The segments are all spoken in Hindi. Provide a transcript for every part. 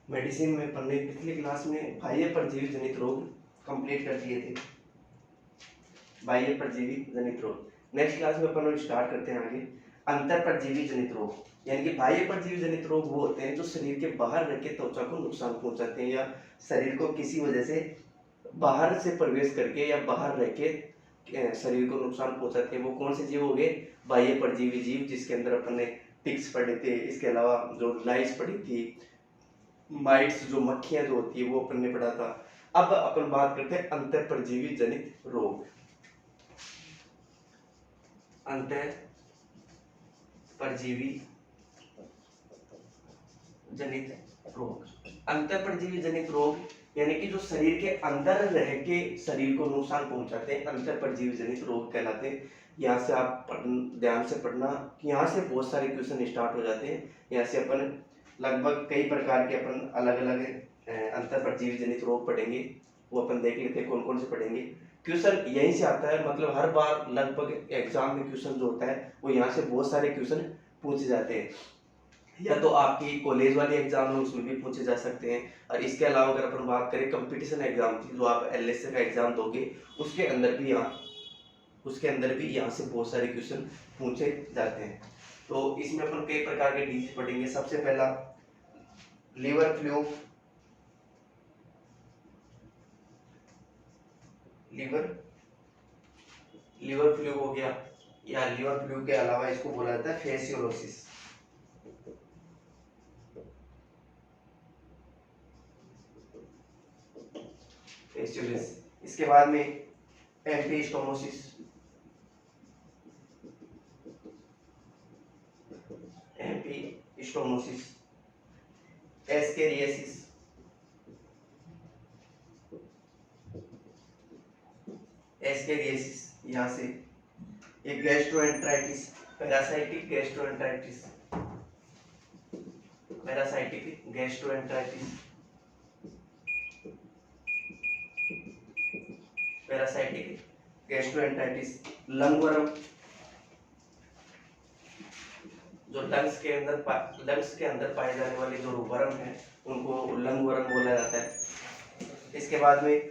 मेडिसिन में पढ़ने पिछली क्लास में बाह्य परजीवी जनित रोग कंप्लीट कर दिए थे। बाह्य परजीवी जनित रोग। नेक्स्ट क्लास में अपन स्टार्ट करते हैं आगे अंतर परजीवी जनित रोग। यानी कि बाह्य परजीवी जनित रोग वो होते हैं जो शरीर के बाहर रह के त्वचा को नुकसान पहुंचाते हैं या शरीर को किसी वजह से बाहर से प्रवेश करके या बाहर रह के शरीर को नुकसान पहुंचाते हैं। वो कौन से जीव हो गए? बाह्य परजीवी जीव, जिसके अंदर अपन ने टिक्स पढ़े थे, इसके अलावा जो लाइस पढ़ी थी, माइट्स जो मक्खियां जो होती है वो अपन ने पढ़ा था। अब अपन बात करते हैं अंतर परजीवी जनित रोग। अंतर परजीवी जनित रोग। अंतर परजीवी जनित रोग यानी कि जो शरीर के अंदर रह के शरीर को नुकसान पहुंचाते हैं, अंतर परजीवी जनित रोग कहलाते हैं। यहाँ से आप ध्यान से पढ़ना कि यहाँ से बहुत सारे क्वेश्चन स्टार्ट हो जाते हैं। यहाँ से अपन लगभग कई प्रकार के अपन अलग अलग अंतर परजीवी जनित रोग पढ़ेंगे, वो अपन देख लेते हैं कौन कौन से पढ़ेंगे। क्वेश्चन यहीं से आता है, मतलब हर बार लगभग एग्जाम में क्वेश्चन जो होता है वो यहाँ से बहुत सारे क्वेश्चन पूछे जाते हैं, या तो आपकी कॉलेज वाले एग्जाम में उसमें भी पूछे जा सकते हैं। और इसके अलावा अगर अपन बात करें कंपटीशन एग्जाम की, जो आप एलएसए का एग्जाम दोगे उसके अंदर भी यहाँ से बहुत सारे क्वेश्चन पूछे जाते हैं। तो इसमें अपन कई प्रकार के डिजीज पढ़ेंगे। सबसे पहला लीवर फ्लू। लीवर फ्लू हो गया, या लीवर फ्लू के अलावा इसको बोला जाता है फेसियोलोसिस। इसके बाद में एम्पिस्टोमोसिस, एस्केरियासिस, यहाँ से एक gastroenteritis, parasitic gastroenteritis, lung worm, जो लंग्स के अंदर पाए जाने वाले जो वर्म है उनको लंग वर्म बोला जाता है। इसके बाद में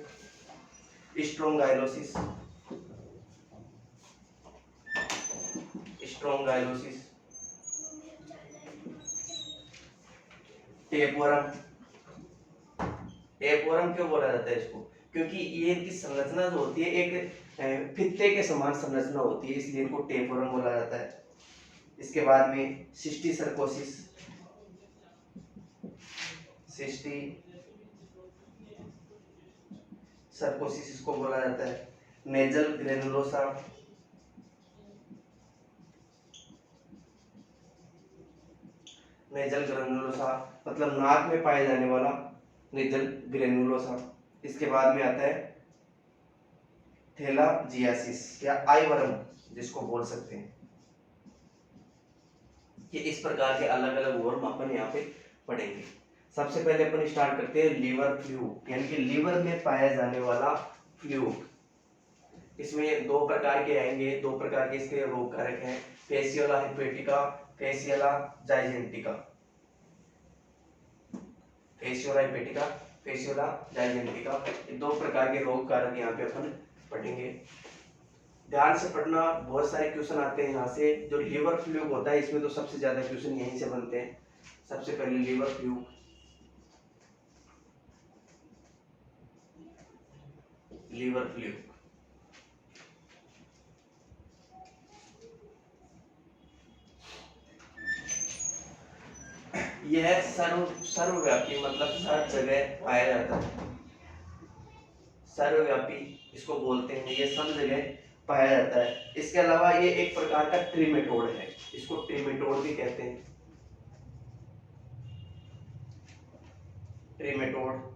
स्ट्रोंगाइलोसिस, टेपवर्म। क्यों बोला जाता है इसको? क्योंकि ये इनकी संरचना जो होती है एक फित्ते के समान संरचना होती है, इसलिए इनको टेपवर्म बोला जाता है। इसके बाद में सिस्टिसर्कोसिस, इसको बोला जाता है। नेजल ग्रेनुलोसा, मतलब नाक में पाया जाने वाला नेजल ग्रेनुलोसा। इसके बाद में आता है थैलाजियासिस या आई वर्म, जिसको बोल सकते हैं। ये इस प्रकार के अलग अलग वर्म अपन यहाँ पे पढ़ेंगे। सबसे पहले अपन स्टार्ट करते हैं लीवर फ्लू, यानी कि लीवर में पाया जाने वाला फ्लू। इसमें दो प्रकार के आएंगे, दो प्रकार के इसके रोग कारक हैं, फेसियोला हेपेटिका, फेसियोला जाइजेंटिका। ये दो प्रकार के रोग कारक यहाँ पे अपन पढ़ेंगे। ध्यान से पढ़ना, बहुत सारे क्वेश्चन आते हैं यहाँ से। जो लीवर फ्लू होता है इसमें तो सबसे ज्यादा क्वेश्चन यहीं से बनते हैं। सबसे पहले लीवर फ्लू। यह सर्वव्यापी, मतलब हर जगह पाया जाता है। सर्वव्यापी इसको बोलते हैं, ये सब जगह पाया जाता है। इसके अलावा ये एक प्रकार का ट्रिमेटोड है, इसको ट्रिमेटोड भी कहते हैं। ट्रिमेटोड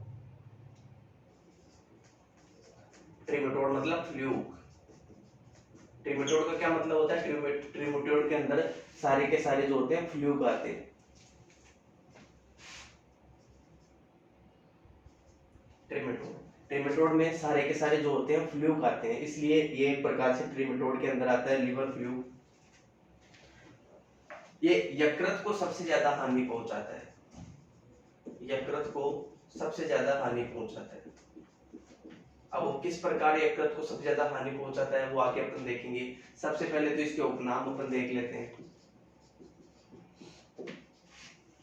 मतलब फ्लूक। ट्रिमेटोड का क्या मतलब होता है? ट्रिमेटोड के अंदर सारे के सारे जो होते हैं फ्लूक आते हैं। ट्रिमेटोड में सारे के सारे जो होते हैं फ्लूक आते हैं, इसलिए ये एक प्रकार से ट्रिमेटोड के अंदर आता है लीवर फ्लू। ये यकृत को सबसे ज्यादा हानि पहुंचाता है। यकृत को सबसे ज्यादा हानि पहुंचाता है। अब वो किस प्रकार यकृत को सबसे ज्यादा हानि पहुंचाता है वो आगे अपन देखेंगे। सबसे पहले तो इसके उपनाम अपन देख लेते हैं।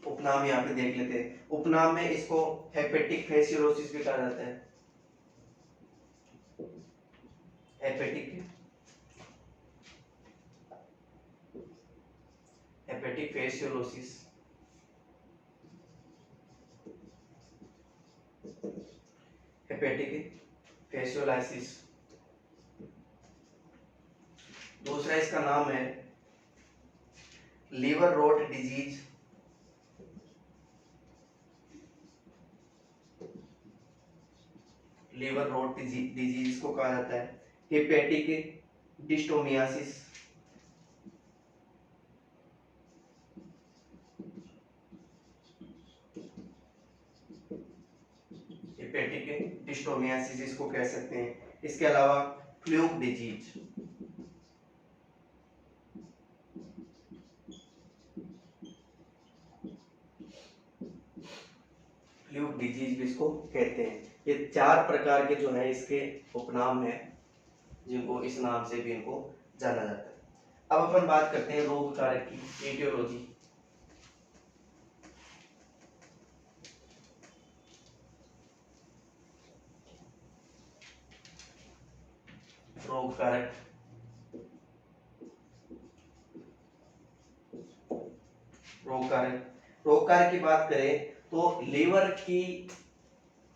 उपनाम यहाँ पे देख लेते हैं। उपनाम में इसको हेपेटिक फेसियोलोसिस भी कहा जाता है। Hepatic hepatic fasciolosis, hepatic fascioliasis. दूसरा इसका नाम है liver rot disease, liver rot disease इसको कहा जाता है। हेपेटिक डिस्टोमियासिस, हेपेटिक डिस्टोमियासिस इसको कह सकते हैं। इसके अलावा फ्लूक डिजीज, फ्लूक डिजीज भी इसको कहते हैं। ये 4 प्रकार के जो है इसके उपनाम है, जिनको इस नाम से भी इनको जाना जाता है। अब अपन बात करते हैं रोग कारक की, एटियोलॉजी। रोग कारक, रोग कारक की बात करें तो लीवर की,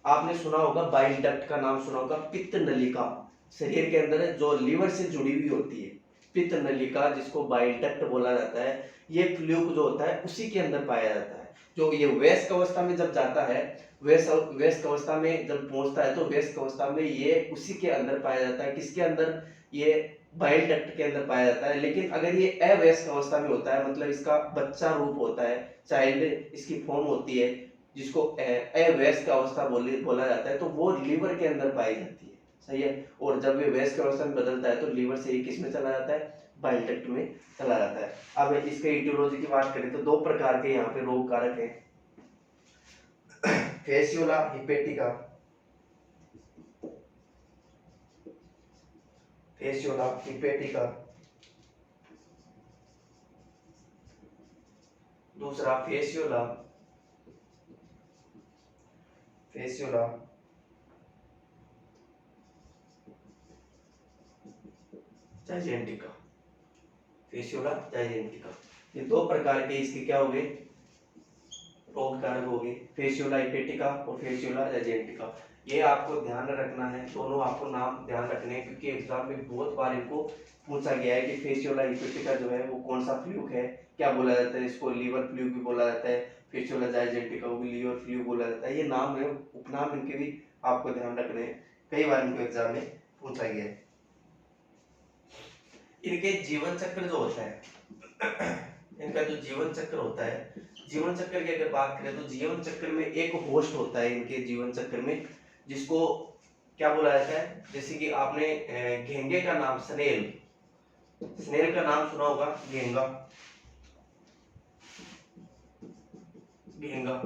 आपने सुना होगा बाइल डक्ट का नाम सुना होगा। पित्त नलिका शरीर के अंदर जो लीवर से जुड़ी हुई होती है, पित्त नलिका जिसको बाइल डक्ट बोला जाता है, ये फ्लूक जो होता है उसी के अंदर पाया जाता है। जो ये वयस्क अवस्था में जब जाता है, वयस्क अवस्था में जब पहुंचता है तो वयस्क अवस्था में ये उसी के अंदर पाया जाता है। किसके अंदर? ये बाइल डक्ट के अंदर पाया जाता है। लेकिन अगर ये अवयस्क अवस्था में होता है, मतलब इसका बच्चा रूप होता है, चाइल्ड इसकी फॉर्म होती है, जिसको अवयस्क अवस्था बोला जाता है, तो वो लीवर के अंदर पाई जाती है। सही है। और जब ये वयस्क अवस्था में बदलता है तो लीवर से ही किस में चला जाता है? बाइल डक्ट में चला जाता है। अब इसके इटियोलॉजी की बात करें तो 2 प्रकार के यहाँ पे रोग कारक हैं। Fasciola हिपेटिका, Fasciola हिपेटिका। दूसरा फेसियोला, फेसियोला जाइजेंटिका, फेसियोला जाइजेंटिका। ये 2 प्रकार के इसके क्या हो गए? रोग कारक हो गए, फेसियोला हिपेटिका और फेसियोला जाइजेंटिका। ये आपको ध्यान रखना है, दोनों आपको नाम ध्यान रखने हैं, क्योंकि एग्जाम में बहुत बार इनको पूछा गया है कि फेसियोला हिपेटिका जो है वो कौन सा फ्लूक है, क्या बोला जाता है इसको? लीवर फ्लूक भी बोला जाता है, फेसियोला जाइजेंटिका को भी लीवर फ्लूक बोला जाता है। ये नाम है, उपनाम इनके भी आपको ध्यान रखने हैं, कई बार इनको एग्जाम में पूछा गया है। इनके जीवन चक्र जो होता है, इनका जो जीवन चक्र होता है, जीवन चक्र की अगर बात करें तो जीवन चक्र में एक होस्ट होता है इनके जीवन चक्र में, जिसको क्या बोला जाता है? जैसे कि आपने घेंगे का नाम, स्नेल, स्नेल का नाम सुना होगा, घेंगा, घेंगा।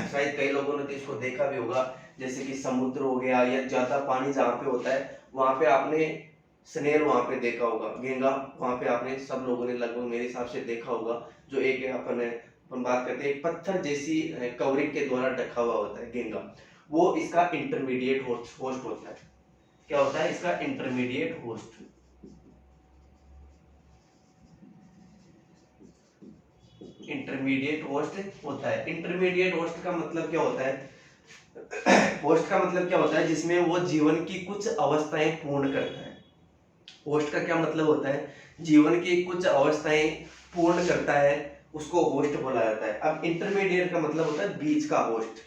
शायद कई लोगों ने तो इसको देखा भी होगा, जैसे कि समुद्र हो गया या ज्यादा पानी जहाँ पे होता है वहां पे आपने स्नेल वहां पे देखा होगा, घेंगा वहां पे आपने सब लोगों ने लगभग मेरे हिसाब से देखा होगा। जो एक अपन बात करते हैं, एक पत्थर जैसी कवरिंग के द्वारा ढका हुआ होता है घेंगा, वो इसका इंटरमीडिएट होस्ट होता है। क्या होता है इसका? Intermediate host. इंटरमीडिएट होस्ट होता है। इंटरमीडिएट होस्ट का मतलब क्या होता है? होस्ट का मतलब क्या होता है? जिसमें वो जीवन की कुछ अवस्थाएं पूर्ण करता है। होस्ट का क्या मतलब होता है? जीवन की कुछ अवस्थाएं पूर्ण करता है, उसको होस्ट बोला जाता है। अब इंटरमीडिएट का मतलब होता है बीच का होस्ट।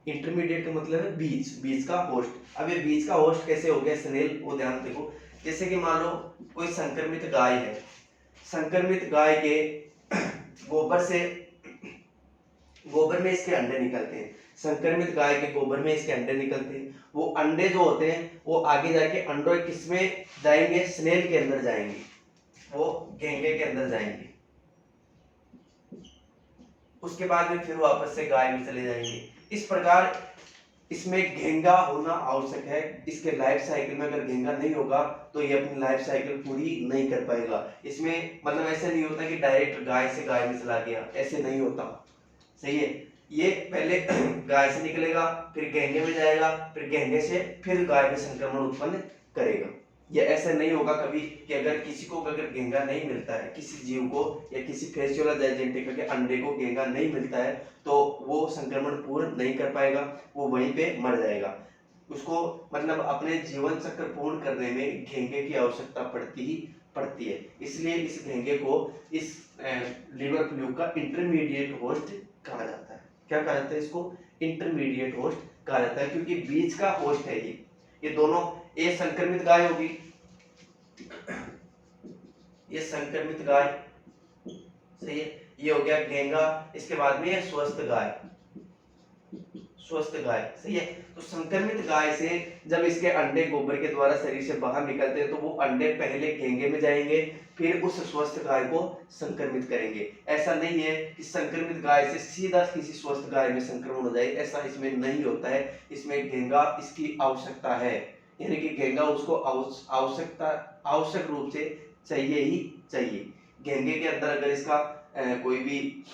इंटरमीडिएट का मतलब है बीच, बीच का होस्ट। अब ये बीच का होस्ट कैसे हो गया स्नेल, वो ध्यान देखो। जैसे कि मान लो कोई संक्रमित गाय है, संक्रमित गाय के गोबर से, गोबर में इसके अंडे निकलते हैं, संक्रमित गाय के गोबर में इसके अंडे निकलते हैं। वो अंडे जो होते हैं वो आगे जाके अंडों किसमें जाएंगे? स्नेल के अंदर जाएंगे, वो घेंगे के अंदर जाएंगे। उसके बाद में फिर वापस से गाय में चले जाएंगे। इस प्रकार इसमें घेंगा होना आवश्यक है। इसके लाइफ साइकिल में अगर घेंगा नहीं होगा तो ये अपनी लाइफ साइकिल पूरी नहीं कर पाएगा। इसमें मतलब ऐसा नहीं होता कि डायरेक्ट गाय से गाय में चला गया, ऐसे नहीं होता। सही है, ये पहले गाय से निकलेगा, फिर घेंगे में जाएगा, फिर घेंगे से फिर गाय में संक्रमण उत्पन्न करेगा। ये ऐसे नहीं होगा कभी कि अगर किसी को अगर घेंगा नहीं मिलता है, किसी जीव को या किसी फेसियोला जायजेंटिका के अंडे को घेंगा नहीं मिलता है तो वो संक्रमण पूर्ण नहीं कर पाएगा, वो वहीं पे मर जाएगा। उसको मतलब अपने जीवन चक्र पूर्ण करने में घेंगे की आवश्यकता पड़ती है। इसलिए इस घेंगे को इस लिवर फ्लूक का इंटरमीडिएट होस्ट कहा जाता है। क्या कहा जाता है इसको? इंटरमीडिएट होस्ट कहा जाता है, क्योंकि बीच का होस्ट है ये दोनों। ये संक्रमित गाय होगी, ये संक्रमित गाय, सही है, ये हो गया घेंगा। इसके बाद में ये स्वस्थ गाय, सही है। तो संक्रमित गाय से जब इसके अंडे गोबर के द्वारा शरीर से बाहर निकलते हैं तो वो अंडे पहले घेंगे में जाएंगे, फिर उस स्वस्थ गाय को संक्रमित करेंगे। ऐसा नहीं है कि संक्रमित गाय से सीधा किसी स्वस्थ गाय में संक्रमण हो जाए, ऐसा इसमें नहीं होता है। इसमें घेंगा इसकी आवश्यकता है, यानी कि घेंगा उसको आवश्यक रूप से चाहिए ही चाहिए। घेंगे के अंदर अगर इसका कोई भी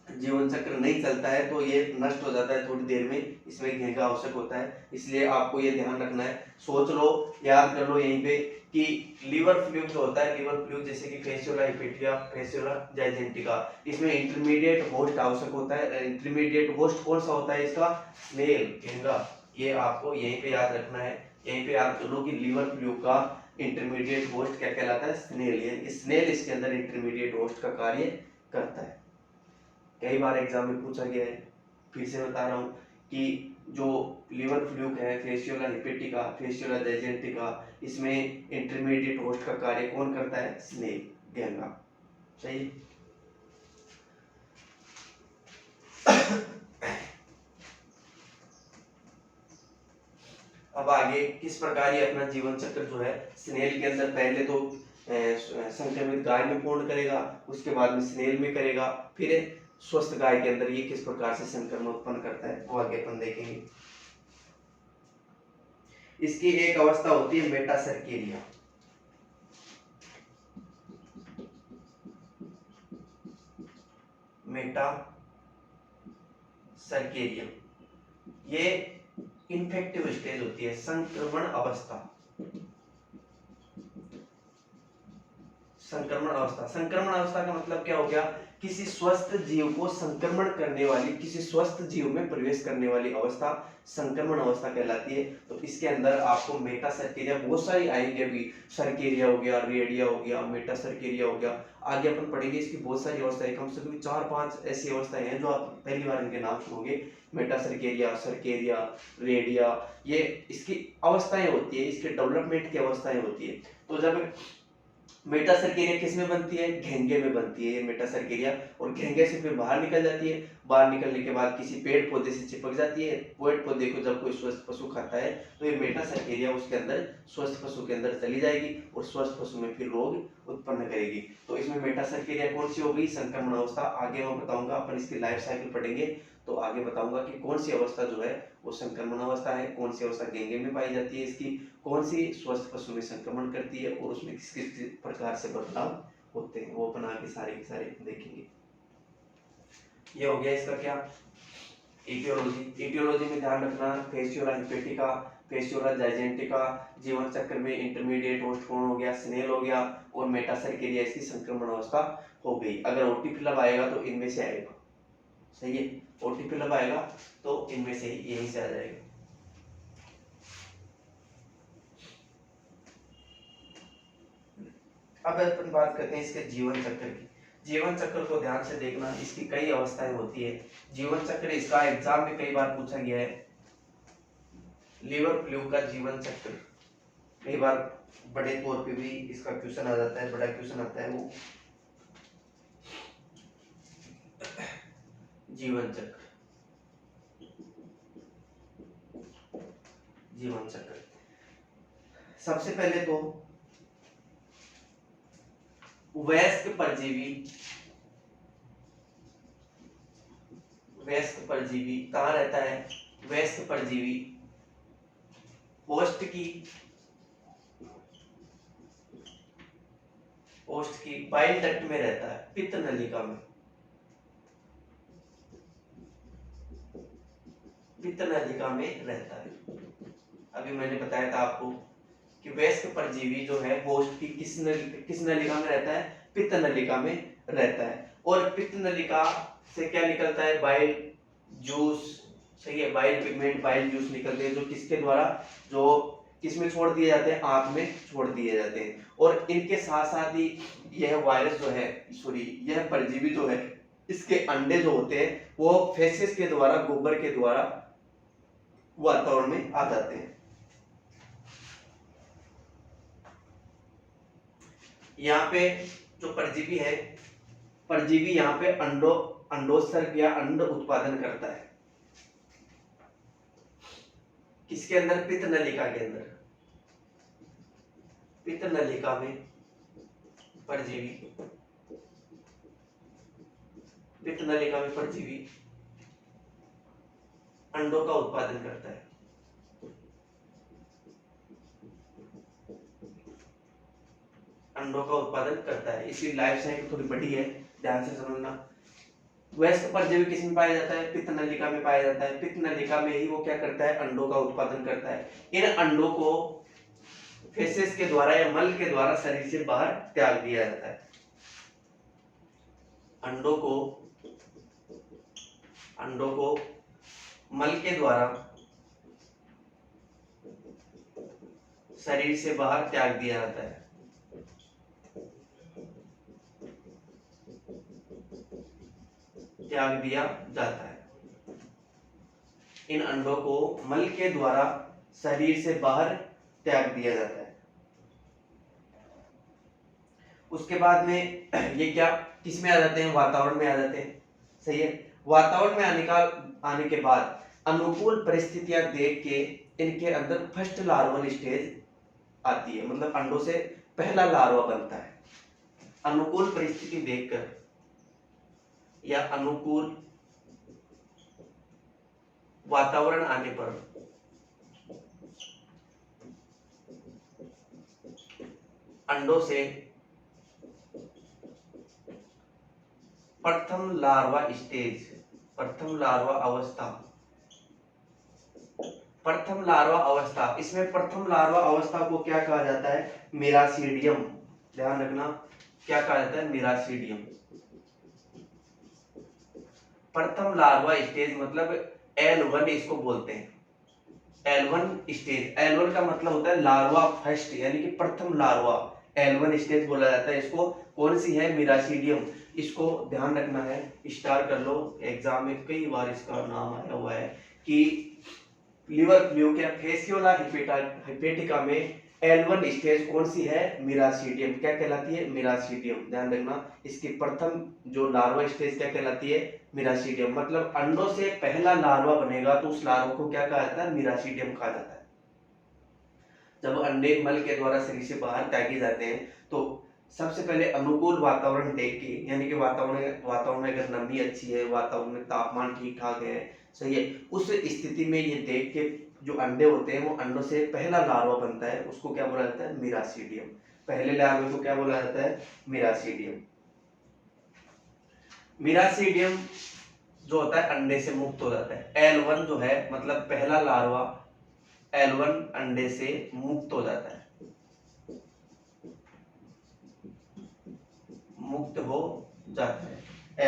जीवन चक्र नहीं चलता है तो ये नष्ट हो जाता है थोड़ी देर में, इसमें घेंगा आवश्यक होता है। इसलिए आपको ये ध्यान रखना है, सोच लो, याद कर लो यहीं पे कि लिवर फ्लूक जो होता है, लिवर फ्लूक जैसे कि फेसियोला हेपेटिका, फेसियोला जायजेंटिका, इसमें इंटरमीडिएट होस्ट आवश्यक होता है। इंटरमीडिएट होस्ट कौन सा होता है इसका? स्नेल, घेंगा। ये आपको यहीं पे याद रखना है। यहीं पे याद कर लो कि लिवर फ्लूक का इंटरमीडिएट होस्ट क्या कहलाता है? स्नेल। ये स्नेल इसके अंदर इंटरमीडिएट होस्ट का कार्य करता है। कई बार एग्जाम में पूछा गया है, फिर से बता रहा हूँ कि जो लिवर फ्लूक है, फेसियोला हेपेटिका, फेसियोला जायजेंटिका, इसमें इंटरमीडिएट होस्ट का कार्य कौन करता है? स्नेल, घेंगा। सही। अब आगे किस प्रकार ये अपना जीवन चक्र जो है स्नेल के अंदर पहले तो संक्रमित गाय में पूर्ण करेगा, उसके बाद में स्नेल में करेगा, फिर स्वस्थ गाय के अंदर ये किस प्रकार से संक्रमण उत्पन्न करता है वो आगे अपन देखेंगे। इसकी एक अवस्था होती है मेटासर्केरिया। मेटासर्केरिया ये इन्फेक्टिव स्टेज होती है, संक्रमण अवस्था। संक्रमण अवस्था का मतलब क्या हो गया? किसी स्वस्थ जीव को संक्रमण करने वाली, किसी स्वस्थ जीव में प्रवेश करने वाली अवस्था संक्रमण अवस्था कहलाती है। तो इसके अंदर आपको मेटासर्केरिया बहुत सारी आएंगे, अभी सर्केरिया हो गया, रेडिया हो गया, मेटासर्केरिया हो गया, आगे अपन पढ़ेंगे इसकी बहुत सारी अवस्थाएं, कम से कम 4-5 ऐसी अवस्थाएं हैं जो आप पहली बार इनके नाम सुनोगे। मेटासर्केरिया, सर्केरिया, रेडिया, ये इसकी अवस्थाएं होती है, इसके डेवलपमेंट की अवस्थाएं होती है। तो जब मेटासर्केरिया किस में बनती है? घेंगे में बनती है ये मेटासर्केरिया, और घेंगे से फिर बाहर निकल जाती है। बाहर निकलने के बाद किसी पेड़ पौधे से चिपक जाती है। पेड़ पौधे को जब कोई स्वस्थ पशु खाता है तो ये मेटासर्केरिया उसके अंदर, स्वस्थ पशु के अंदर चली जाएगी और स्वस्थ पशु में फिर रोग उत्पन्न करेगी। तो इसमें मेटासर्केरिया कौन सी हो गई? संक्रमण अवस्था। आगे मैं बताऊंगा, अपन इसकी लाइफ साइकिल पढ़ेंगे तो आगे बताऊंगा कि कौन सी अवस्था जो है वो संक्रमण अवस्था है, कौन सी अवस्था घेंगे में पाई जाती है इसकी, कौन सी स्वस्थ पशु में संक्रमण करती है और उसमें किस किस प्रकार से बदलाव होते हैं, वो अपन आगे सारे के सारे देखेंगे। ये हो गया इसका क्या? इटियोलॉजी। इटियोलॉजी में ध्यान रखना, फेसियोला हेपेटिका, फेसियोला जायजेंटिका, जीवन चक्र में इंटरमीडिएट होस्ट कौन हो गया? स्नेल हो गया, और मेटासर्केरिया इसकी संक्रमण अवस्था हो गई। अगर ओटी फिलअप आएगा तो इनमें से आएगा, सही है, ओटी फिलअप आएगा तो इनमें से ही यहीं से आ जाएगा। अब अपन बात करते हैं इसके जीवन चक्र की। जीवन चक्र को ध्यान से देखना, इसकी कई अवस्थाएं होती है। जीवन चक्र इसका एग्जाम में कई बार पूछा गया है। लिवर फ्लू का जीवन चक्र कई बार बड़े तौर पे भी इसका क्वेश्चन आ जाता है, बड़ा क्वेश्चन आता है वो। जीवन चक्र, जीवन चक्र सबसे पहले तो वयस्क परजीवी वयस्क परजीवी कहाँ रहता है? वयस्क परजीवी ओष्ठ की बाइल डक्ट में रहता है, पित्त नलिका में, पित्त नलिका में रहता है। अभी मैंने बताया था आपको कि वयस्क परजीवी जो है ओष्ठ की किस नलिका में रहता है? पित्त नलिका में रहता है। और पित्त नलिका से क्या निकलता है? बाइल जूस, सही है, बाइल पिगमेंट, बाइल जूस निकलते हैं, जो किसके द्वारा, जो किसमें छोड़ दिए जाते हैं? आंत में छोड़ दिए जाते हैं। और इनके साथ साथ ही यह वायरस जो है, सॉरी, यह परजीवी जो है, इसके अंडे जो होते हैं वो फेसेस के द्वारा, गोबर के द्वारा वातावरण में आ जाते हैं। यहाँ पे जो परजीवी है, परजीवी यहाँ पे अंडोत्सर्ग या अंड उत्पादन करता है। किसके अंदर? पित्त नलिका के अंदर। पित्त नलिका में परजीवी, पित्त नलिका में परजीवी अंडों का उत्पादन करता है। अंडों का उत्पादन करता है। इसकी लाइफ साइकिल थोड़ी बड़ी है, ध्यान से समझना। वयस्क परजीवी किस में पाया जाता है? पित्त नलिका में पाया जाता है। पित्त नलिका में ही वो क्या करता है? अंडों का उत्पादन करता है। इन अंडों को फेसेस के द्वारा या मल के द्वारा शरीर से बाहर त्याग दिया जाता है। अंडों को मल के द्वारा शरीर से बाहर त्याग दिया जाता है। त्याग दिया जाता है। इन अंडों को मल के द्वारा शरीर से बाहर त्याग दिया जाता है। उसके बाद में ये क्या किस में आ जाते हैं? वातावरण में आ जाते हैं, सही है। वातावरण में आने के बाद अनुकूल परिस्थितियां देख के इनके अंदर फर्स्ट लार्वल स्टेज आती है, मतलब अंडों से पहला लार्वा बनता है। अनुकूल परिस्थिति देखकर या अनुकूल वातावरण आने पर अंडों से प्रथम लार्वा स्टेज, प्रथम लार्वा अवस्था, इसमें प्रथम लार्वा अवस्था को क्या कहा जाता है? मिरासीडियम। ध्यान रखना, क्या कहा जाता है? मिरासीडियम। प्रथम लार्वा स्टेज मतलब L1 इसको बोलते हैं। L1 स्टेज, L1 का मतलब होता है लार्वा फर्स्ट, यानी कि प्रथम लार्वा, L1 स्टेज बोला जाता है इसको। कौन सी है? मिरासीडियम। इसको ध्यान रखना है, स्टार कर लो, एग्जाम में कई बार इसका नाम आया हुआ है कि लिवर फ्लूक या फेसियोला हिपेटिका में L1 स्टेज कौन सी है? मिरासीडियम। क्या कहलाती है? मिरासीडियम। ध्यान रखना, इसकी प्रथम जो लार्वा स्टेज क्या कहलाती है? मिरासीडियम। मतलब अंडों से पहला लार्वा बनेगा तो उस लार्वा को क्या कहा जाता है? मिरासीडियम कहा जाता है। जब अंडे मल के द्वारा शरीर से बाहर त्यागे जाते हैं तो सबसे पहले अनुकूल वातावरण देख के, यानी कि वातावरण में अगर नमी अच्छी है, वातावरण में तापमान ठीक ठाक है, सही है, उस स्थिति में ये देख के जो अंडे होते हैं वो अंडों से पहला लार्वा बनता है, उसको क्या बोला जाता है? मिरासीडियम। पहले लार्वे को क्या बोला जाता है? मिरासीडियम। मिरासीडियम जो होता है अंडे से मुक्त हो जाता है। L1 जो है मतलब पहला लार्वा L1 अंडे से मुक्त हो जाता है, मुक्त हो जाता है।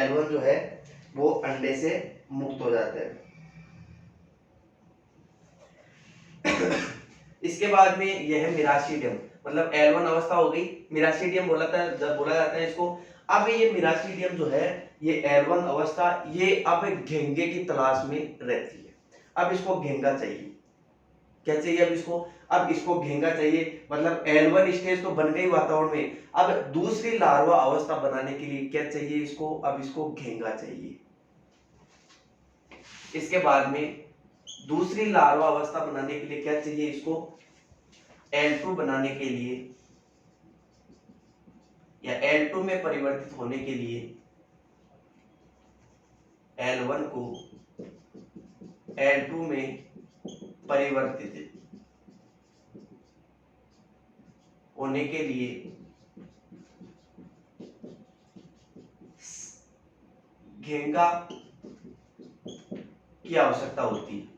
L1 जो है वो अंडे से मुक्त हो जाता है। इसके बाद में यह है मिरासीडियम, मतलब L1 अवस्था हो गई, मिरासीडियम बोला जाता है इसको। अब ये मिरासीडियम जो है, ये L1 अवस्था, ये अब घेंगे की तलाश में रहती है। अब इसको घेंगा चाहिए। क्या चाहिए? अब इसको घेंगा चाहिए, मतलब L1 स्टेज तो बन गई वातावरण में, अब दूसरी लार्वा अवस्था बनाने के लिए क्या चाहिए इसको? अब इसको घेंगा चाहिए। इसके बाद में दूसरी लार्वा अवस्था बनाने के लिए क्या चाहिए इसको? L2 बनाने के लिए या L2 में परिवर्तित होने के लिए L1 को L2 में परिवर्तित होने के लिए घेंगा की आवश्यकता होती है।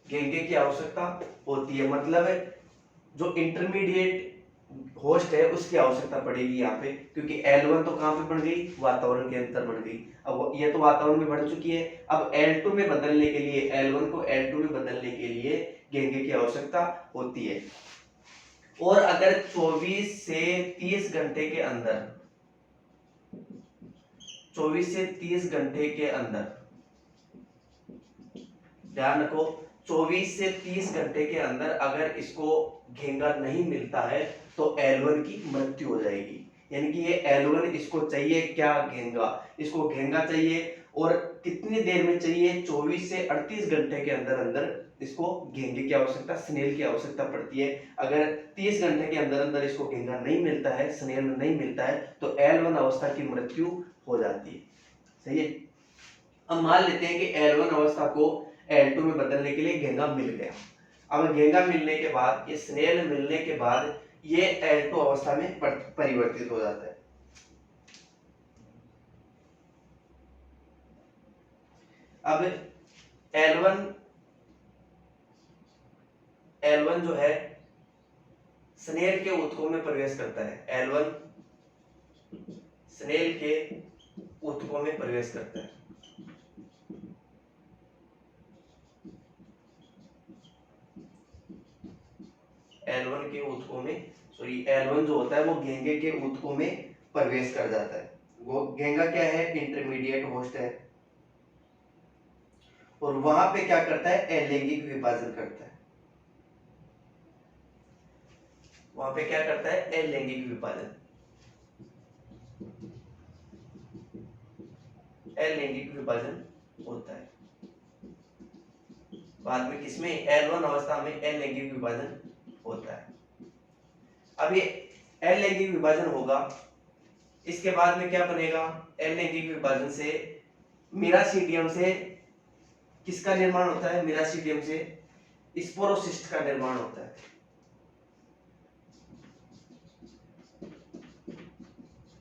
घेंगे की आवश्यकता होती है मतलब जो इंटरमीडिएट होस्ट है उसकी आवश्यकता पड़ेगी यहाँ पे, क्योंकि L1 तो कहाँ पे बन गई, वातावरण के अंदर बन गई। अब ये तो वातावरण में बढ़ चुकी है, अब L2 में बदलने के लिए, L1 को L2 में बदलने के लिए घेंगे की आवश्यकता होती है। और अगर 24 से 30 घंटे के अंदर, 24 से 30 घंटे के अंदर, ध्यान रखो 24 से 30 घंटे के अंदर अगर इसको घेंगा नहीं मिलता है तो L1 की मृत्यु हो जाएगी। यानी कि ये L1 इसको चाहिए क्या, घेंगा, इसको घेंगा चाहिए। और कितनी देर में चाहिए, 24 से 38 घंटे के अंदर अंदर इसको घेंगे की आवश्यकता, स्नेल की आवश्यकता पड़ती है। अगर 30 घंटे के अंदर अंदर इसको घेंगा नहीं मिलता है, स्नेल नहीं मिलता है, तो L1 अवस्था की मृत्यु हो जाती है। सही है। अब मान लेते हैं कि L1 अवस्था को L2 में बदलने के लिए घेंगा मिल गया। अब घेंगा मिलने के बाद, ये स्नेल मिलने के बाद ये L2 अवस्था में परिवर्तित हो जाता है। अब L1 जो है स्नेल के ऊतकों में प्रवेश करता है। L1 स्नेल के ऊतकों में प्रवेश करता है। L1 के ऊतकों में, L1 जो होता है वो घेंगे के ऊतकों में प्रवेश कर जाता है। वो घेंगा क्या है, इंटरमीडिएट होस्ट है, और वहां पे क्या करता है, अलैंगिक विभाजन करता है। वहां पे क्या करता है, अलैंगिक विभाजन, अलैंगिक विभाजन होता है। बाद में किसमें, L1 अवस्था में अलैंगिक विभाजन होता है। अब ये अलैंगिक विभाजन होगा, इसके बाद में क्या बनेगा, अलैंगिक विभाजन से मीरासीडियम से किसका निर्माण होता है, मीरासीडियम से स्पोरोसिस्ट का निर्माण होता है।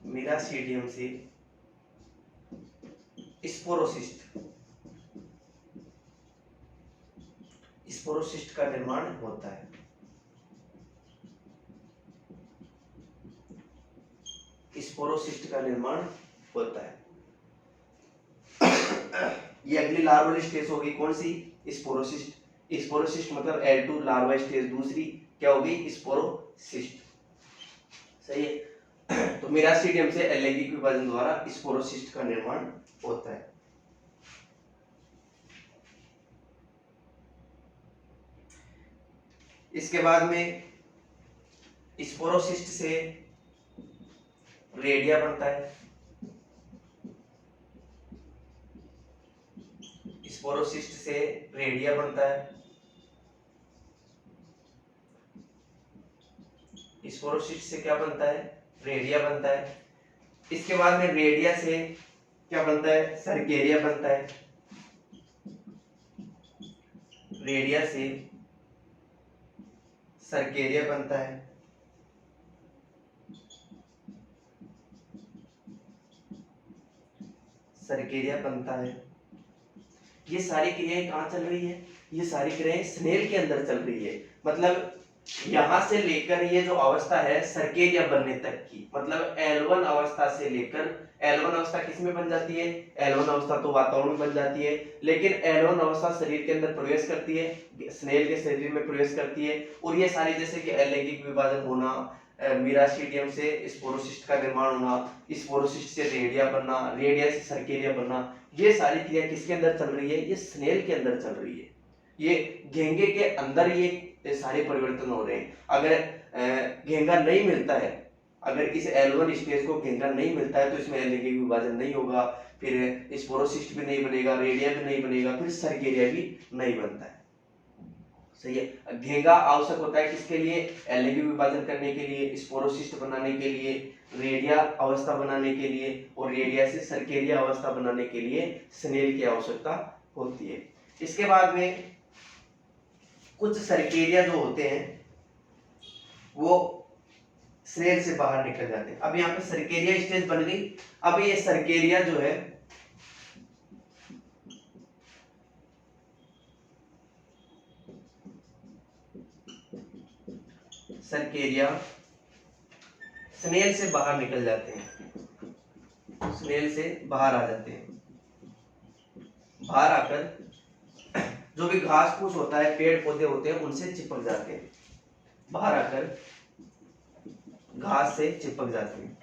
मीरासीडियम से स्पोरोसिस्ट, स्पोरोसिस्ट का निर्माण होता है। स्पोरोसिस्ट का निर्माण होता है। ये अगली लार्वल स्टेज होगी, कौन सी, स्पोरोसिस्ट। स्पोरोसिस्ट मतलब L2 लार्वा स्टेज दूसरी क्या होगी, स्पोरोसिस्ट। सही है। तो मीरासीडियम से अलैंगिक विभाजन द्वारा स्पोरोसिस्ट का निर्माण होता है। इसके बाद में स्पोरोसिस्ट से रेडिया बनता है। स्पोरोसिस्ट से रेडिया बनता है। स्पोरोसिस्ट से क्या बनता है, रेडिया बनता है। इसके बाद में रेडिया से क्या बनता है, सर्केरिया बनता है। रेडिया से सर्केरिया बनता है। सर्केरिया बनता है। ये सारी क्रियाएं कहाँ चल रही है, ये सारी क्रियाएं स्नेल के अंदर चल रही है। मतलब यहां से लेकर ये जो अवस्था है सर्केरिया बनने तक की, मतलब L1 अवस्था से लेकर, L1 अवस्था किसमें बन जाती है, L1 अवस्था तो वातावरण में बन जाती है, लेकिन L1 अवस्था शरीर के अंदर प्रवेश करती है, स्नेल के शरीर में प्रवेश करती है। और ये सारी जैसे कि अलैंगिक विभाजन होना, मीरासीडियम से स्पोरोसिस्ट का निर्माण होना, स्पोरोसिस्ट से रेडिया बनना, रेडिया से सर्केरिया बनना, ये सारी क्रिया किसके अंदर चल रही है, ये स्नेल के अंदर चल रही है। ये घेंगे के अंदर ये सारे परिवर्तन हो रहे हैं। अगर घेंगा नहीं मिलता है, अगर इस L1 स्टेज को घेंगा नहीं मिलता है तो इसमें अलैंगिक विभाजन नहीं होगा, फिर स्पोरोसिस्ट भी नहीं बनेगा, रेडिया भी नहीं बनेगा, फिर सर्केरिया भी नहीं बनता है। सही है। घेंगा आवश्यक होता है किसके लिए? एलएबी विभाजन करने के लिए, स्पोरोसिस्ट बनाने के लिए, रेडिया अवस्था बनाने के लिए, और रेडिया से सर्केरिया अवस्था बनाने के लिए स्नेल की आवश्यकता होती है। इसके बाद में कुछ सर्केरिया जो होते हैं वो स्नेल से बाहर निकल जाते हैं। अब यहाँ पे सर्केरिया स्टेज बन गई। अब ये सर्केरिया जो है सर्केरिया स्नेल से बाहर निकल जाते हैं, स्नेल से बाहर आ जाते हैं। बाहर आकर जो भी घास फूस होता है, पेड़ पौधे होते हैं, उनसे चिपक जाते हैं। बाहर आकर घास से चिपक जाते हैं।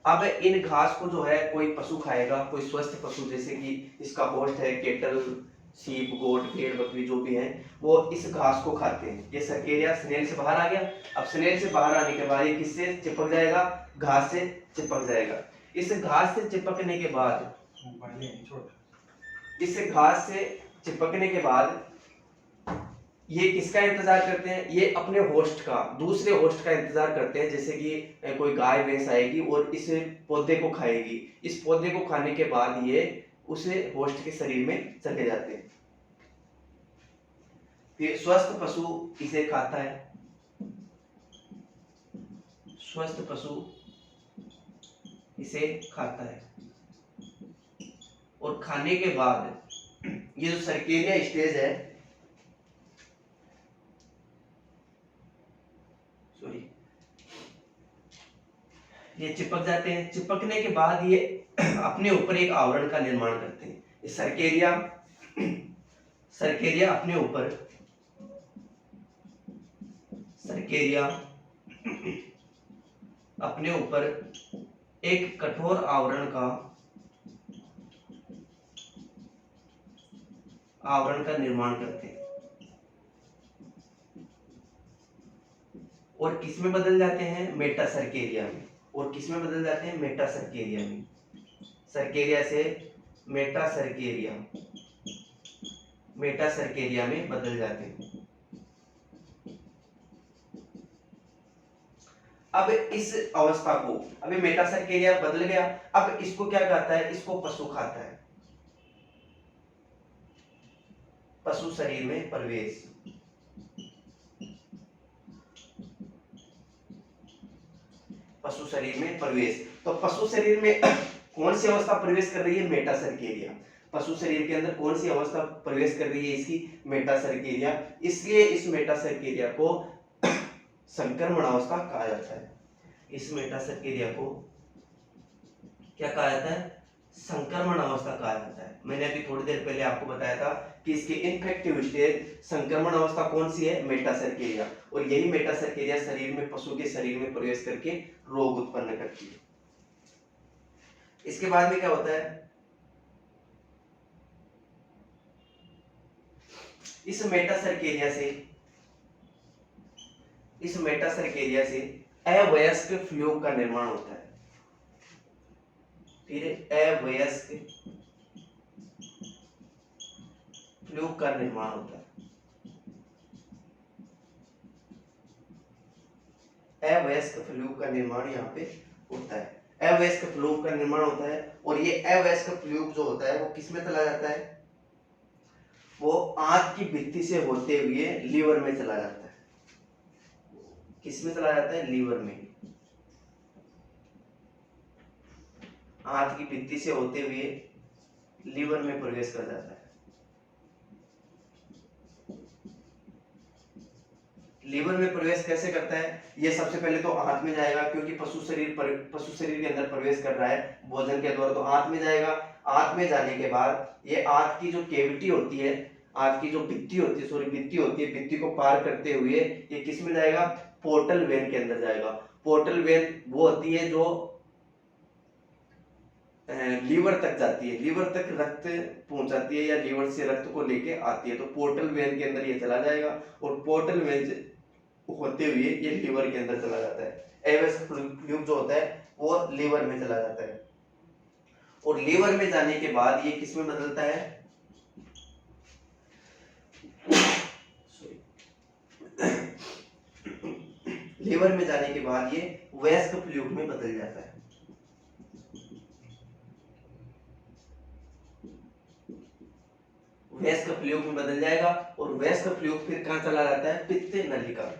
अब इन घास को जो है कोई पशु खाएगा, कोई स्वस्थ पशु, जैसे कि इसका होस्ट है केटल, सीप, गोट, भेड़, बकरी जो भी है, वो इस घास को खाते हैं। ये सर्केरिया स्नेल से बाहर आ गया। अब स्नेल से बाहर आने के बाद ये किससे चिपक जाएगा? घास से चिपक जाएगा। इस घास से चिपकने के बाद ये किसका इंतजार करते हैं? ये अपने होस्ट का, दूसरे होस्ट का इंतजार करते हैं। जैसे कि कोई गाय भैंस आएगी और इस पौधे को खाएगी। इस पौधे को खाने के बाद ये उसे होस्ट के शरीर में चले जाते हैं। फिर स्वस्थ पशु इसे खाता है। स्वस्थ पशु इसे खाता है और खाने के बाद ये जो सर्केरिया स्टेज है, ये चिपक जाते हैं। चिपकने के बाद ये अपने ऊपर एक आवरण का निर्माण करते हैं। ये सर्केरिया अपने ऊपर एक कठोर आवरण का निर्माण करते हैं और किसमें बदल जाते हैं? मेटासर्केरिया में। और किसमें बदल जाते हैं? मेटासर्केरिया में। सर्केरिया से मेटासर्केरिया में बदल जाते हैं। अब इस अवस्था को, अभी मेटासर्केरिया बदल गया, अब इसको क्या कहता है? इसको पशु खाता है। पशु शरीर में प्रवेश। पशु शरीर में प्रवेश। तो पशु शरीर में कौन सी अवस्था प्रवेश कर रही है? मेटासर्केरिया। पशु शरीर के अंदर कौन सी अवस्था प्रवेश कर रही है? इसकी मेटासर्केरिया। इसलिए इस मेटासर्केरिया को संक्रमण अवस्था कहा जाता है। इस मेटासर्केरिया को क्या कहा जाता है? संक्रमण अवस्था कहा जाता है। मैंने अभी थोड़ी देर पहले आपको बताया था कि इसकी इन्फेक्टिव स्टेज, संक्रमण अवस्था कौन सी है? मेटासर्केरिया। और यही मेटासर्केरिया शरीर में, पशु के शरीर में प्रवेश करके रोग उत्पन्न करती है। इसके बाद में क्या होता है? इस मेटासर्केरिया से अवयस्क फ्लूक का निर्माण होता है। फिर अवयस्क फ्लूक का निर्माण होता है। अवयस्क फ्लूक का निर्माण यहाँ पे होता है। अवयस्क फ्लूक का निर्माण होता है और ये अवयस्क फ्लूक जो होता है वो किसमें चला जाता है? वो आंत की भित्ति से होते हुए लीवर में चला जाता है। किसमें चला जाता है? लीवर में। आंत की भित्ति से होते हुए लीवर में प्रवेश कर जाता है। लीवर में प्रवेश कैसे करता है? ये सबसे पहले तो आंत में जाएगा, क्योंकि पशु शरीर के अंदर प्रवेश कर रहा है भोजन के द्वारा, तो आंत में जाएगा। आंत में जाने के बाद ये आंत की जो केविटी होती है, आंत की जो भित्ति होती है, भित्ति को पार करते हुए ये किस में जाएगा? पोर्टल वेन के अंदर जाएगा। पोर्टल वेन वो होती है जो लीवर तक जाती है, लीवर तक रक्त पहुंचाती है या लीवर से रक्त को लेके आती है। तो पोर्टल वेन के अंदर ये चला जाएगा और पोर्टल वेन होते हुए ये लीवर के अंदर चला जाता है। अवयस्क फ्लूक जो होता है वो लीवर में चला जाता है और लीवर में जाने के बाद ये किस में बदलता है? लीवर में जाने के बाद ये वयस्क फ्लूक में बदल जाता है। वयस्क फ्लूक में बदल जाएगा और वयस्क फ्लूक फिर कहां चला जाता है? पित्त नलिका में।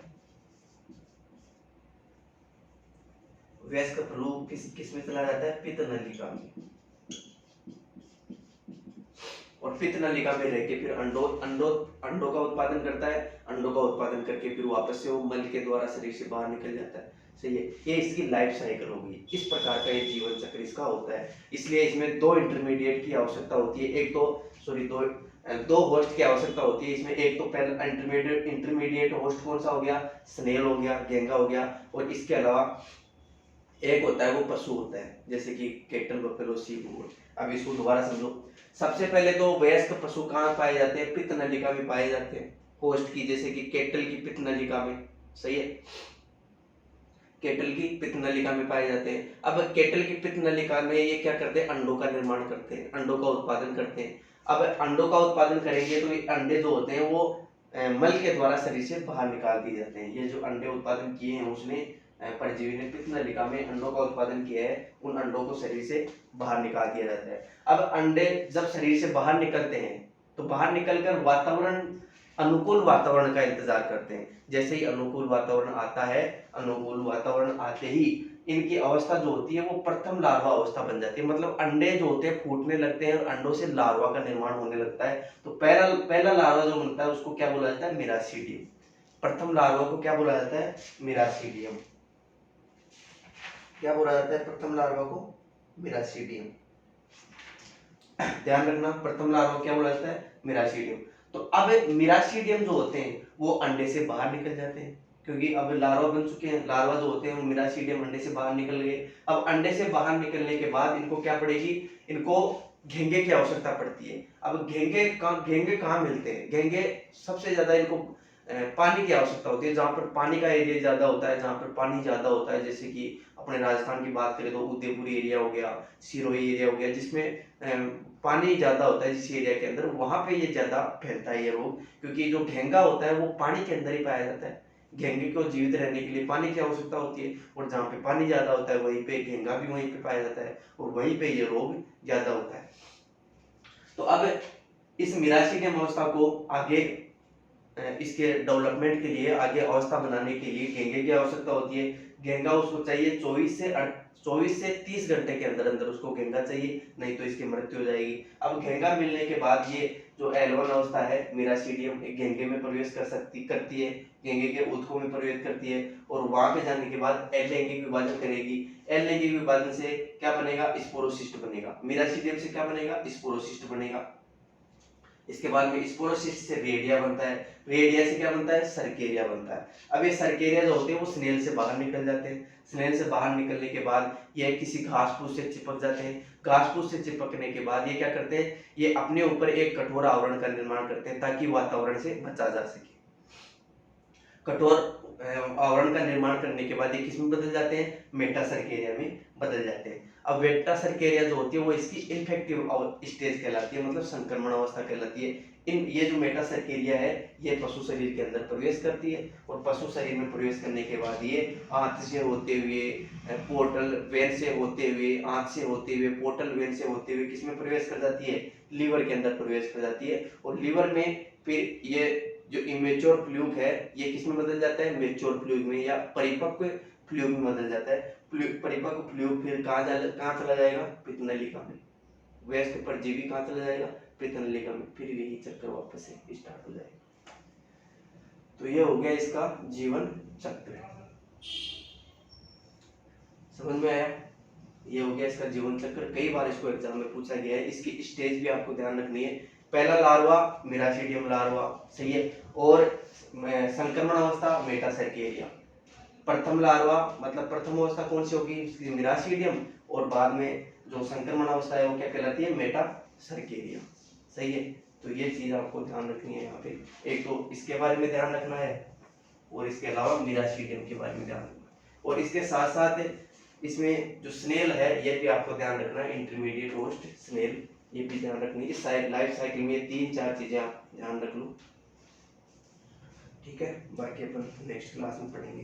वयस्क फ्लूक किस में चला जाता है? पित्त नलिका में। और पित्त नलिका में रह के फिर अंडों का उत्पादन करता है। अंडों का उत्पादन करके फिर वापस से वो मल के द्वारा शरीर से बाहर निकल जाता है। सही है, ये इसकी लाइफ साइकिल होगी। इस प्रकार का ये जीवन चक्र इसका होता है। इसलिए इसमें दो इंटरमीडिएट की आवश्यकता होती है। एक तो दो होस्ट की आवश्यकता होती है इसमें। एक तो पहला इंटरमीडिएट होस्ट कौन सा हो गया? स्नेल हो गया, घेंगा हो गया। और इसके अलावा एक होता है वो पशु होता है, जैसे कि कैटल, बफेलो, शीप। अब इसको दोबारा समझो। सबसे पहले तो वयस्क पशु कहाँ पाए जाते हैं? पित्त नलिका में पाए जाते हैं होस्ट की, जैसे कि कैटल की पित्त नलिका में। सही है, कैटल की पित्त नलिका में पाए जाते हैं। अब कैटल की पित्त नलिका में ये क्या करते हैं? अंडों का निर्माण करते हैं, अंडों का उत्पादन करते हैं। अब अंडों का उत्पादन करेंगे तो ये अंडे जो होते हैं वो मल के द्वारा शरीर से बाहर निकाल दिए जाते हैं। ये जो अंडे उत्पादन किए हैं उसने परजीवी ने पित्त नलिका में अंडों का उत्पादन किया है, उन अंडों को शरीर से बाहर निकाल दिया जाता है। अब अंडे जब शरीर से बाहर निकलते हैं तो बाहर निकलकर अनुकूल वातावरण का इंतजार करते हैं। जैसे ही अनुकूल वातावरण आता है, अनुकूल वातावरण आते ही इनकी अवस्था जो होती है वो प्रथम लार्वा अवस्था बन जाती है। मतलब अंडे जो होते हैं फूटने लगते हैं और अंडों से लार्वा का निर्माण होने लगता है। तो पहला लार्वा जो बनता है उसको क्या बोला जाता है? मिरासीडियम। प्रथम लार्वा को क्या बोला जाता है? मिरासीडियम। क्या बोला जाता है प्रथम लार्वा को? मिरासीडियम। ध्यान रखना, प्रथम लार्वा क्या बोला जाता है? मिरासीडियम। तो अब मिरासीडियम जो होते हैं वो अंडे से बाहर निकल जाते हैं, क्योंकि अब लार्वा बन चुके हैं। लार्वा जो होते हैं वो मिरासीडियम अंडे से बाहर निकल गए। अब अंडे से बाहर निकलने के बाद इनको क्या पड़ेगी? इनको घेंगे की आवश्यकता पड़ती है। अब घेंगे कहाँ मिलते हैं? घेंगे सबसे ज्यादा इनको पानी की आवश्यकता होती है। जहाँ पर पानी का एरिया ज्यादा होता है, जहाँ पर पानी ज्यादा होता है, जैसे कि अपने राजस्थान की बात करें तो उदयपुर एरिया हो गया, सिरोही एरिया हो गया, जिसमें पानी ज्यादा होता है जिस एरिया के अंदर, वहां पे ये ज्यादा फैलता है ये रोग। क्योंकि जो घेंगा होता है वो पानी के अंदर ही पाया जाता है। घेंगे को जीवित रहने के लिए पानी की आवश्यकता होती है, और जहाँ पे पानी ज्यादा होता है वहीं पे घेंगा भी वहीं पे पाया जाता है, और वहीं पे ये रोग ज्यादा होता है। तो अब इस मिरासीडियम अवस्था को आगे इसके डेवलपमेंट के लिए, आगे अवस्था बनाने के लिए घेंगे की आवश्यकता होती है। घेंगा उसको चाहिए 24 से 30 घंटे के अंदर अंदर उसको घेंगा चाहिए, नहीं तो इसकी मृत्यु हो जाएगी। अब घेंगा मिलने के बाद ये जो L1 अवस्था है मिरासीडियम घेंगे में प्रवेश करती है, घेंगे के ऊतकों में प्रवेश करती है, और वहां पे जाने के बाद एल लैंगिक विभाजन करेगी। एल लैंगिक विभाजन से क्या बनेगा? स्पोरोसिस्ट बनेगा। मिरासीडियम से क्या बनेगा? स्पोरोसिस्ट बनेगा। इसके बाद में स्पोरोसिस्ट से रेडिया बनता है, रेडिया से क्या बनता है? सर्केरिया बनता है। अब ये सर्केरिया जो होते हैं वो स्नेल से बाहर निकल जाते हैं। स्नेल से बाहर निकलने के बाद ये किसी घास फूस से चिपक जाते हैं। घास फूस से चिपकने के बाद ये क्या करते हैं? ये अपने ऊपर एक कठोर आवरण का निर्माण करते हैं ताकि वातावरण से बचा जा सके। कठोर आवरण का निर्माण करने के बाद ये किसमें बदल जाते हैं? मेटासर्केरिया में बदल जाते हैं। अब मेटासर्केरिया जो होती है वो इसकी इन्फेक्टिव स्टेज कहलाती है, मतलब संक्रमण अवस्था कहलाती है। ये जो मेटासर्केरिया है ये पशु शरीर के अंदर प्रवेश करती है, और पशु शरीर में प्रवेश करने के बाद ये आंत से होते हुए, पोर्टल वेन से होते हुए, आंत से होते हुए, पोर्टल वेन से होते हुए किसमें प्रवेश कर जाती है? लीवर के अंदर प्रवेश कर जाती है। और लीवर में फिर ये जो इमेच्योर फ्लूक है ये किसमें बदल जाता है? मेच्योर फ्लूक में या परिपक्व फ्लूक में बदल जाता है। परिपक्व फ्लूक फिर कहाँ चला जाएगा? पित्त नलिका में। वयस्क परजीवी कहाँ चला जाएगा? पित्त नलिका में। फिर यही चक्कर वापस से स्टार्ट हो जाएगा। तो ये हो गया इसका जीवन चक्र। समझ में आया? ये हो गया इसका जीवन चक्र। कई बार इसको एग्जाम में पूछा गया है। इसकी स्टेज भी आपको ध्यान रखनी है। पहला लार्वा मिरासीडियम लार्वा, सही है, और संक्रमण अवस्था मेटासर्केरिया। प्रथम लार्वा मतलब प्रथम अवस्था कौन सी होगी? मिरासीडियम, और बाद में जो संक्रमण अवस्था है वो क्या कहलाती है? मेटासर्केरिया। सही है, तो ये चीज आपको ध्यान रखनी है यहाँ पे। एक तो इसके बारे में ध्यान रखना है, और इसके अलावा मिरासीडियम के बारे में ध्यान रखना है, और इसके साथ साथ इसमें जो स्नेल है ये भी आपको ध्यान रखना है। इंटरमीडिएट होस्ट स्नेल, ये भी ध्यान रखनी है। इस लाइफ साइकिल में 3-4 चीजें आप ध्यान रख लो। ठीक है, बाकी अपन नेक्स्ट क्लास में पढ़ेंगे।